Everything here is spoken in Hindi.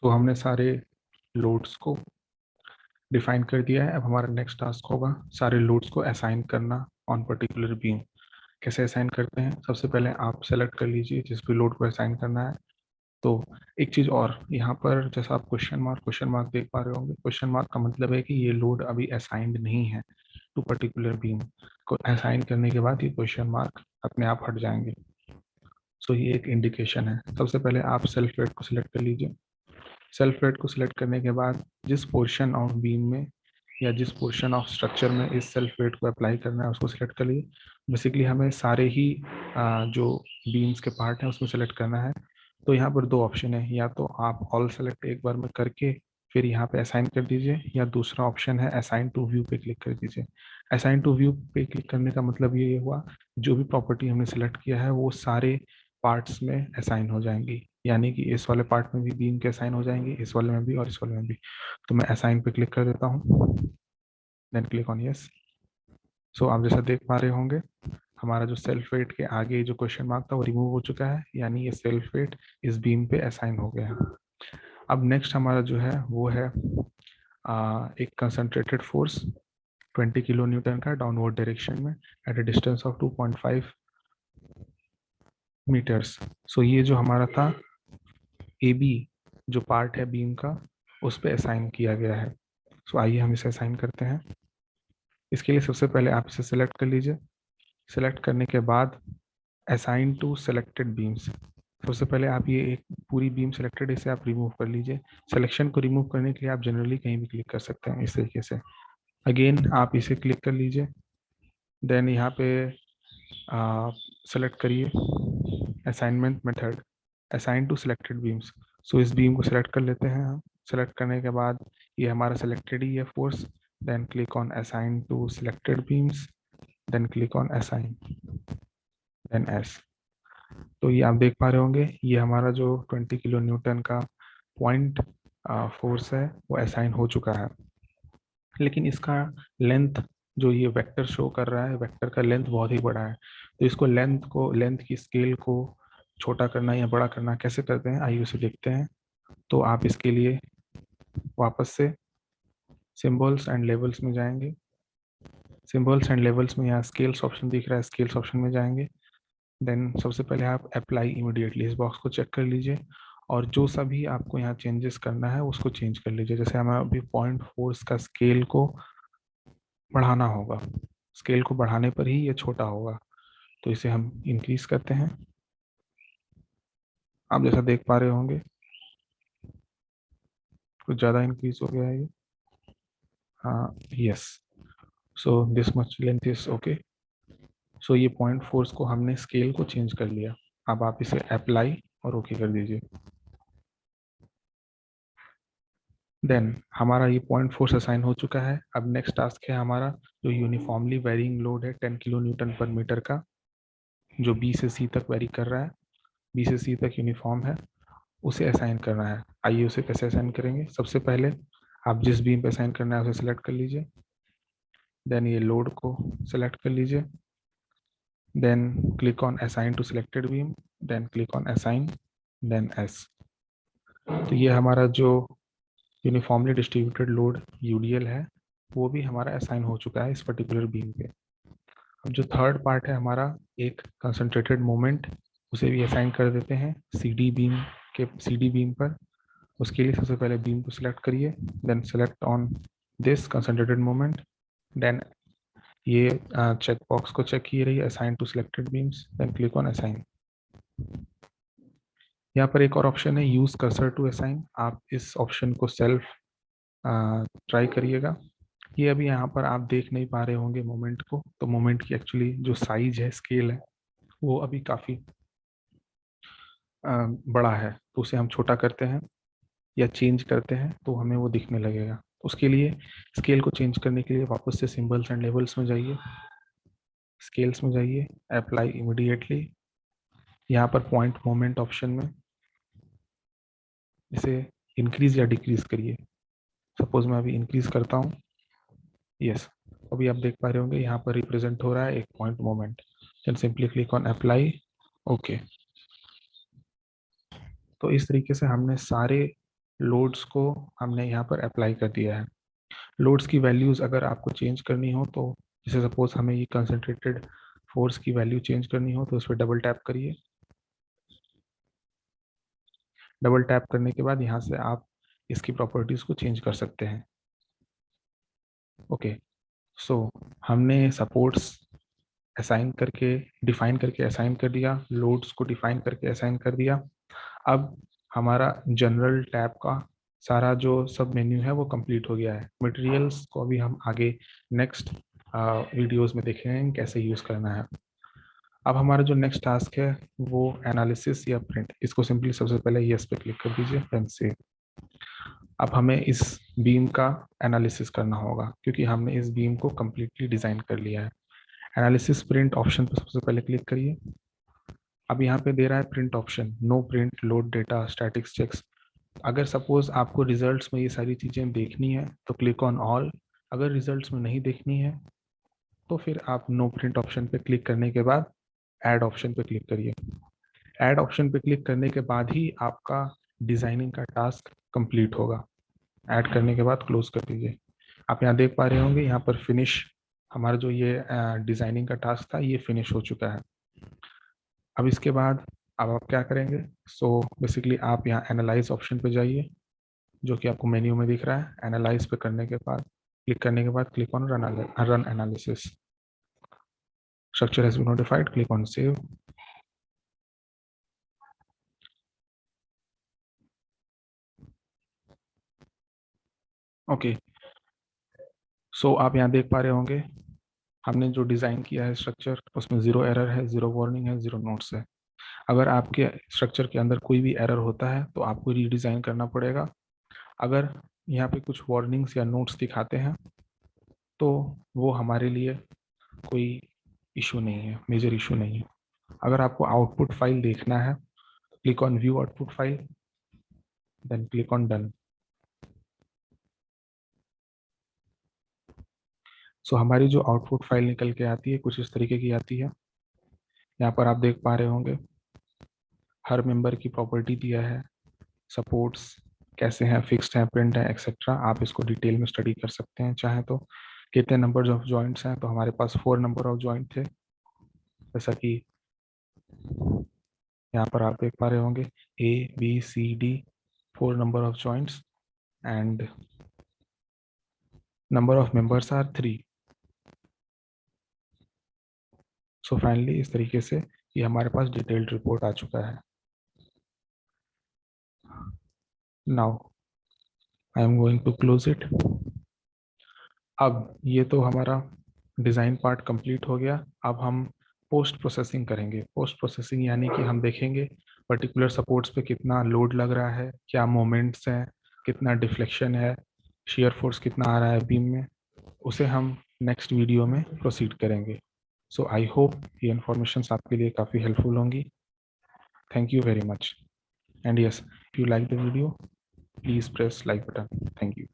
सो हमने सारे लोड्स को डिफाइन कर दिया है। अब हमारा नेक्स्ट टास्क होगा सारे लोड्स को असाइन करना ऑन पर्टिकुलर बीम। कैसे असाइन करते हैं? सबसे पहले आप सेलेक्ट कर लीजिए जिस भी लोड को असाइन करना है। तो एक चीज और यहाँ पर, जैसा आप क्वेश्चन मार्क देख पा रहे होंगे, क्वेश्चन मार्क का मतलब है कि ये लोड अभी असाइंड नहीं है टू पर्टिकुलर बीम। को असाइन करने के बाद ये क्वेश्चन मार्क अपने आप हट जाएंगे। सो ये एक इंडिकेशन है। सबसे पहले आप सेल्फ वेट को सिलेक्ट कर लीजिए। सेल्फ वेट को सिलेक्ट करने के बाद जिस पोर्शन ऑफ बीम में या जिस पोर्शन ऑफ स्ट्रक्चर में इस सेल्फ वेट को अप्लाई करना है उसको सिलेक्ट कर लीजिए। बेसिकली हमें सारे ही जो बीम्स के पार्ट हैं उसमें सेलेक्ट करना है। तो यहाँ पर दो ऑप्शन है, या तो आप ऑल सेलेक्ट एक बार में करके फिर यहाँ पे असाइन कर दीजिए, या दूसरा ऑप्शन है असाइन टू व्यू पे क्लिक कर दीजिए। असाइन टू व्यू पे क्लिक करने का मतलब ये हुआ जो भी प्रॉपर्टी हमने सेलेक्ट किया है वो सारे पार्ट्स में असाइन हो जाएंगी, यानी कि इस वाले पार्ट में भी बीम के असाइन हो जाएंगे, इस वाले में भी और इस वाले में भी। तो मैं असाइन पे क्लिक कर देता हूँ, देन क्लिक ऑन यस। सो आप जैसा देख पा रहे होंगे हमारा जो सेल्फ वेट के आगे जो क्वेश्चन मार्क था वो रिमूव हो चुका है, यानी ये सेल्फ वेट इस बीम पे असाइन हो गया है। अब नेक्स्ट हमारा जो है वो है एक कंसंट्रेटेड फोर्स 20 किलो न्यूटन का डाउनवर्ड डायरेक्शन में at a distance of 2.5 metres. So ये जो हमारा था ए बी जो पार्ट है बीम का उस पर असाइन किया गया है। सो आइए हम इसे असाइन करते हैं। इसके लिए सबसे पहले आप इसे सेलेक्ट कर लीजिए। सेलेक्ट करने के बाद असाइन टू सेलेक्टेड बीम्स। सबसे पहले आप ये एक पूरी बीम सेलेक्टेड इसे आप रिमूव कर लीजिए। सिलेक्शन को रिमूव करने के लिए आप जनरली कहीं भी क्लिक कर सकते हैं इस तरीके से। अगेन आप इसे क्लिक कर लीजिए, देन यहाँ पे सेलेक्ट करिए assignment method assign to selected beams. So इस बीम को सिलेक्ट कर लेते हैं हम। सेलेक्ट करने के बाद ये हमारा सिलेक्टेड ही है force, then click on assign to selected beams, then click on assign, then S. तो ये आप देख पा रहे होंगे ये हमारा जो 20 किलो न्यूटन का पॉइंट फोर्स है वो असाइन हो चुका है। लेकिन इसका लेंथ जो ये वेक्टर शो कर रहा है, वेक्टर का लेंथ बहुत ही बड़ा है। तो इसको लेंथ की स्केल को छोटा करना या बड़ा करना कैसे करते हैं आइए उसे देखते हैं। तो आप इसके लिए वापस से सिंबल्स एंड लेवल्स में जाएंगे। सिंबल्स एंड लेवल्स में यहाँ स्केल्स ऑप्शन दिख रहा है, स्केल्स ऑप्शन में जाएंगे। देन सबसे पहले आप अप्लाई इमीडिएटली इस बॉक्स को चेक कर लीजिए और जो सभी आपको यहाँ चेंजेस करना है उसको चेंज कर लीजिए। जैसे हमें अभी पॉइंट फोर्स का स्केल को बढ़ाना होगा, स्केल को बढ़ाने पर ही ये छोटा होगा, तो इसे हम इंक्रीज करते हैं। आप जैसा देख पा रहे होंगे कुछ ज़्यादा इंक्रीज हो गया है ये। हाँ yes, so this much length is okay. So ये पॉइंट फोर्स को हमने स्केल को चेंज कर लिया। अब आप इसे अप्लाई और ओके कर दीजिए। देन हमारा ये पॉइंट फोर्स असाइन हो चुका है। अब नेक्स्ट टास्क है हमारा जो यूनिफॉर्मली वेरिंग लोड है 10 किलो न्यूटन पर मीटर का, जो बी से सी तक वेरी कर रहा है, बी से सी तक यूनिफॉर्म है, उसे असाइन करना है। आइए उसे कैसे असाइन करेंगे। सबसे पहले आप जिस बीम पे असाइन करना है उसे सिलेक्ट कर लीजिए, देन ये लोड को सिलेक्ट कर लीजिए, then click on assign to selected beam, then click on assign, then S. तो ये हमारा जो यूनिफॉर्मली डिस्ट्रीब्यूटेड लोड यूडीएल है वो भी हमारा असाइन हो चुका है इस पर्टिकुलर बीम पे। अब जो थर्ड पार्ट है हमारा एक कंसंट्रेटेड मोमेंट, उसे भी असाइन कर देते हैं सीडी बीम पर। उसके लिए सबसे पहले बीम को सिलेक्ट करिए, then select on this concentrated moment, then ये चेक बॉक्स को चेक किए रहिए assign to selected beams, then click on assign. यहाँ पर एक और ऑप्शन है यूज कर्सर टू असाइन। आप इस ऑप्शन को सेल्फ ट्राई करिएगा। ये अभी यहाँ पर आप देख नहीं पा रहे होंगे मोमेंट को, तो मोमेंट की एक्चुअली जो साइज है, स्केल है, वो अभी काफ़ी बड़ा है, तो उसे हम छोटा करते हैं या चेंज करते हैं तो हमें वो दिखने लगेगा। उसके लिए स्केल को चेंज करने के लिए वापस से सिंबल्स एंड लेवल्स में जाइए, स्केल्स में जाइए, अप्लाई इमीडिएटली, यहाँ पर पॉइंट मोमेंट ऑप्शन में इसे इंक्रीज या डिक्रीज करिए। सपोज मैं अभी इंक्रीज करता हूँ, यस, अभी आप देख पा रहे होंगे यहाँ पर रिप्रेजेंट हो रहा है एक point moment. Then simply click on apply, okay. तो इस तरीके से हमने सारे लोड्स को हमने यहाँ पर अप्लाई कर दिया है। लोड्स की वैल्यूज अगर आपको चेंज करनी हो तो, जैसे सपोज हमें ये कंसंट्रेटेड फोर्स की वैल्यू चेंज करनी हो तो उस पर डबल टैप करिए। डबल टैप करने के बाद यहाँ से आप इसकी प्रॉपर्टीज को चेंज कर सकते हैं। ओके, सो हमने सपोर्ट्स असाइन करके, डिफाइन करके असाइन कर दिया, लोड्स को डिफाइन करके असाइन कर दिया। अब हमारा जनरल टैब का सारा जो सब मेन्यू है वो कंप्लीट हो गया है। मटेरियल्स को अभी हम आगे नेक्स्ट वीडियोस में देखेंगे कैसे यूज़ करना है। अब हमारा जो नेक्स्ट टास्क है वो एनालिसिस या प्रिंट। इसको सिंपली सबसे पहले यस पे क्लिक कर दीजिए, पेन से। अब हमें इस बीम का एनालिसिस करना होगा क्योंकि हमने इस बीम को कम्प्लीटली डिज़ाइन कर लिया है। एनालिसिस प्रिंट ऑप्शन पर सबसे पहले क्लिक करिए। अब यहाँ पे दे रहा है print option, no print, load data, statics checks. अगर सपोज आपको रिजल्ट्स में ये सारी चीज़ें देखनी है तो क्लिक ऑन ऑल। अगर रिजल्ट्स में नहीं देखनी है तो फिर आप नो प्रिंट ऑप्शन पे क्लिक करने के बाद ऐड ऑप्शन पे क्लिक करिए। ऐड ऑप्शन पे क्लिक करने के बाद ही आपका डिजाइनिंग का टास्क कंप्लीट होगा। ऐड करने के बाद क्लोज कर दीजिए। आप यहाँ देख पा रहे होंगे यहाँ पर फिनिश, हमारा जो ये डिजाइनिंग का टास्क था ये फिनिश हो चुका है। अब इसके बाद अब आप क्या करेंगे, सो बेसिकली आप यहाँ एनालाइज ऑप्शन पे जाइए जो कि आपको मेन्यू में दिख रहा है। एनालाइज पे करने के बाद, क्लिक करने के बाद click on run analysis. Structure has been notified, click on save. Okay, so आप यहाँ देख पा रहे होंगे हमने जो डिज़ाइन किया है स्ट्रक्चर उसमें ज़ीरो एरर है, ज़ीरो वार्निंग है, ज़ीरो नोट्स है। अगर आपके स्ट्रक्चर के अंदर कोई भी एरर होता है तो आपको रीडिज़ाइन करना पड़ेगा। अगर यहाँ पे कुछ वार्निंग्स या नोट्स दिखाते हैं तो वो हमारे लिए कोई इशू नहीं है, मेजर इशू नहीं है। अगर आपको आउटपुट फाइल देखना है click on view output file, then click on done. So हमारी जो आउटपुट फाइल निकल के आती है कुछ इस तरीके की आती है। यहाँ पर आप देख पा रहे होंगे हर मेंबर की प्रॉपर्टी दिया है, सपोर्ट्स कैसे हैं, फिक्स्ड हैं, प्रिंट है, एक्सेट्रा। आप इसको डिटेल में स्टडी कर सकते हैं चाहे तो। कितने नंबर ऑफ जॉइंट्स हैं, तो हमारे पास 4 नंबर ऑफ जॉइंट थे, जैसा कि यहाँ पर आप देख पा रहे होंगे A B C D 4 number of joints and number of members are 3। So finally इस तरीके से ये हमारे पास डिटेल्ड रिपोर्ट आ चुका है। Now I am going to close it. अब ये तो हमारा डिज़ाइन पार्ट कंप्लीट हो गया। अब हम पोस्ट प्रोसेसिंग करेंगे। पोस्ट प्रोसेसिंग यानी कि हम देखेंगे पर्टिकुलर सपोर्ट्स पे कितना लोड लग रहा है, क्या मोमेंट्स हैं, कितना डिफ्लेक्शन है, शेयर फोर्स कितना आ रहा है बीम में, उसे हम नेक्स्ट वीडियो में प्रोसीड करेंगे। सो आई होप ये इन्फॉर्मेशन आपके लिए काफ़ी हेल्पफुल होंगी। Thank you very much and yes, if you like the video please press like button. Thank you.